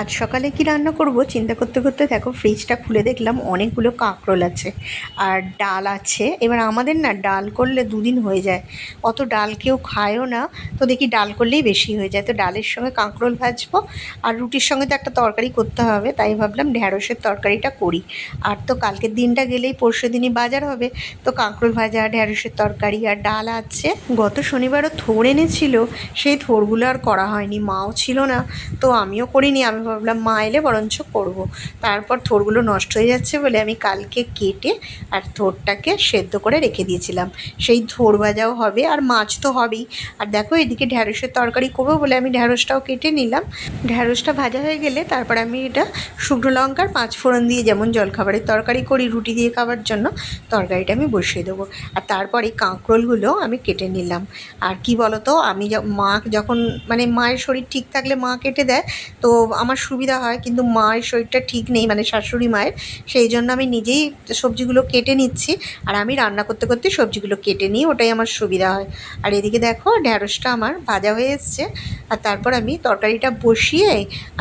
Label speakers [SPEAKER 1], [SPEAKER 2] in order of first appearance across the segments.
[SPEAKER 1] আজ সকালে কি রান্না করব চিন্তা করতে করতে দেখো ফ্রিজটা খুলে দেখলাম অনেকগুলো কাঁকরোল আছে আর ডাল আছে। এবার আমাদের না ডাল করলে দুদিন হয়ে যায়, অত ডাল কেউ খায়ও না, তো দেখি ডাল করলেই বেশি হয়ে যায়। তো ডালের সঙ্গে কাঁকরোল ভাজবো আর রুটির সঙ্গে তো একটা তরকারি করতে হবে, তাই ভাবলাম ঢ্যাঁড়সের তরকারিটা করি। আর তো কালকের দিনটা গেলেই পরশু দিনই বাজার হবে, তো কাঁকরোল ভাজা, ঢ্যাঁড়সের তরকারি আর ডাল আছে। গত শনিবারও থোড় এনেছিল, সেই থোড়গুলো আর করা হয়নি, মাও ছিল না, তো আমিও করিনি। আমি ভাবলাম মা এলে বরঞ্চ করব। তারপর থোড়গুলো নষ্ট হয়ে যাচ্ছে বলে আমি কালকে কেটে আর থোড়টাকে সেদ্ধ করে রেখে দিয়েছিলাম, সেই থোড় ভাজাও হবে আর মাছ তো হবেই। আর দেখো এদিকে ঢ্যাঁড়সের তরকারি করবো বলে আমি ঢ্যাঁড়সটাও কেটে নিলাম। ঢ্যাঁড়সটা ভাজা হয়ে গেলে তারপর আমি এটা শুকনো লঙ্কার 5 ফোড়ন দিয়ে, যেমন জলখাবারের তরকারি করি রুটি দিয়ে খাবার জন্য, তরকারিটা আমি বসিয়ে দেবো। আর তারপরে কাঁকরোলগুলো আমি কেটে নিলাম। আর কি বলো তো, আমি মা যখন মানে মায়ের শরীর ঠিক থাকলে মা কেটে দেয়, তো আমার সুবিধা হয়, কিন্তু মায়ের শরীরটা ঠিক নেই, মানে শাশুড়ি মায়ের, সেই জন্য আমি নিজেই সবজিগুলো কেটে নিচ্ছি। আর আমি রান্না করতে করতে সবজিগুলো কেটে নিই, ওটাই আমার সুবিধা হয়। আর এদিকে দেখো ঢ্যাঁড়সটা আমার ভাজা হয়ে এসছে। আর তারপর আমি তরকারিটা বসিয়ে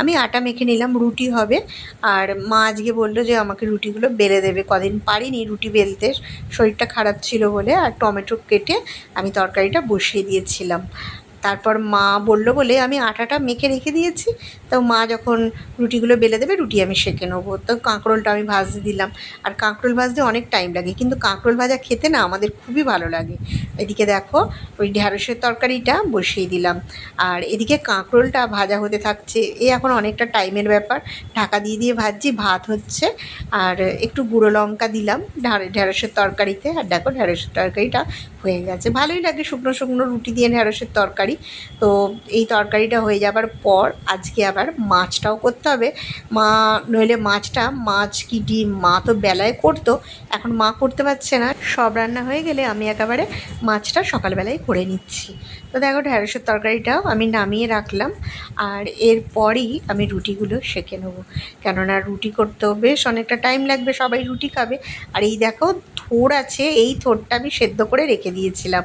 [SPEAKER 1] আমি আটা মেখে নিলাম, রুটি হবে। আর মা আজকে বললো যে আমাকে রুটিগুলো বেলে দেবে, কদিন পারিনি রুটি বেলতে, শরীরটা খারাপ ছিল বলে। আর টমেটো কেটে আমি তরকারিটা বসিয়ে দিয়েছিলাম। তারপর মা বলল বলে আমি আটাটা মেখে রেখে দিয়েছি, তো মা যখন রুটিগুলো বেলে দেবে রুটি আমি সেঁকে নেবো। তো কাঁকরোলটা আমি ভাজতে দিলাম। আর কাঁকরোল ভাজতে অনেক টাইম লাগে, কিন্তু কাঁকরোল ভাজা খেতে না আমাদের খুবই ভালো লাগে। এদিকে দেখো ওই ঢ্যাঁড়সের তরকারিটা বসিয়ে দিলাম, আর এদিকে কাঁকরোলটা ভাজা হতে থাকছে। এখন অনেকটা টাইমের ব্যাপার, ঢাকা দিয়ে দিয়ে ভাজছি, ভাত হচ্ছে। আর একটু গুঁড়ো লঙ্কা দিলাম ঢ্যাঁড়সের তরকারিতে। আর দেখো ঢ্যাঁড়সের তরকারিটা হয়ে গেছে। ভালোই লাগে শুকনো শুকনো রুটি দিয়ে ঢ্যাঁড়সের তরকারি। তো এই তরকারিটা হয়ে যাবার পর আজকে আবার মাছটাও করতে হবে। মা নইলে মাছ কি ডিম, মা তো বেলায় করতো, এখন মা করতে পারছে না। সব রান্না হয়ে গেলে আমি একেবারে মাছটা সকালবেলায় করে নিচ্ছি। তো দেখো ঢ্যাঁড়সের তরকারিটাও আমি নামিয়ে রাখলাম। আর এরপরই আমি রুটিগুলো সেঁকে নেবো, কেননা রুটি করতেও বেশ অনেকটা টাইম লাগবে, সবাই রুটি খাবে। আর এই দেখো থোড় আছে, এই থোড়টা আমি সেদ্ধ করে রেখে দিয়েছিলাম।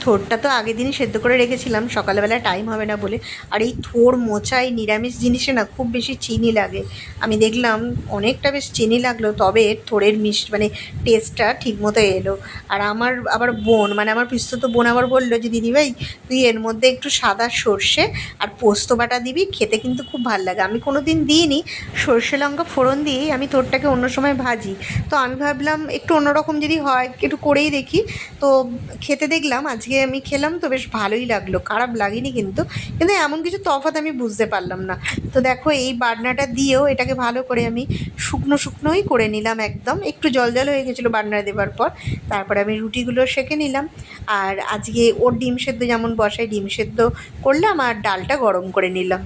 [SPEAKER 1] থোড়টা তো আগের দিনই সেদ্ধ করে রেখেছিলাম, সকালবেলা টাইম হবে না বলে। আর এই থোড় মোচা, এই নিরামিষ জিনিসে না খুব বেশি চিনি লাগে। আমি দেখলাম অনেকটা বেশ চিনি লাগলো, তবে থোড়ের মানে টেস্টটা ঠিকমতো এলো। আর আমার আবার বোন, মানে আমার পিসতুতো বোন আবার বললো যে দিদিভাই তুই এর মধ্যে একটু সাদা সর্ষে আর পোস্ত বাটা দিবি, খেতে কিন্তু খুব ভালো লাগে। আমি কোনো দিন দিইনি, সর্ষে লঙ্কা ফোড়ন দিয়েই আমি থোড়টাকে অন্য সময় ভাজি। তো আমি ভাবলাম একটু অন্যরকম যদি হয় একটু করেই দেখি। তো খেতে দেখলাম, আজকে আমি খেলাম তো বেশ ভালোই লাগলো, খারাপ লাগেনি কিন্তু। কিন্তু এমন কিছু তফাৎ আমি বুঝতে পারলাম না। তো দেখো এই বাটনাটা দিয়েও এটাকে ভালো করে আমি শুকনো শুকনোই করে নিলাম, একদম একটু জল জল হয়ে গেছিলো বাটনা দেওয়ার পর। তারপরে আমি রুটিগুলো সেঁকে নিলাম। আর আজকে ওর ডিম সেদ্ধ যেমন বসাই, ডিম সেদ্ধ করলাম আর ডালটা গরম করে নিলাম।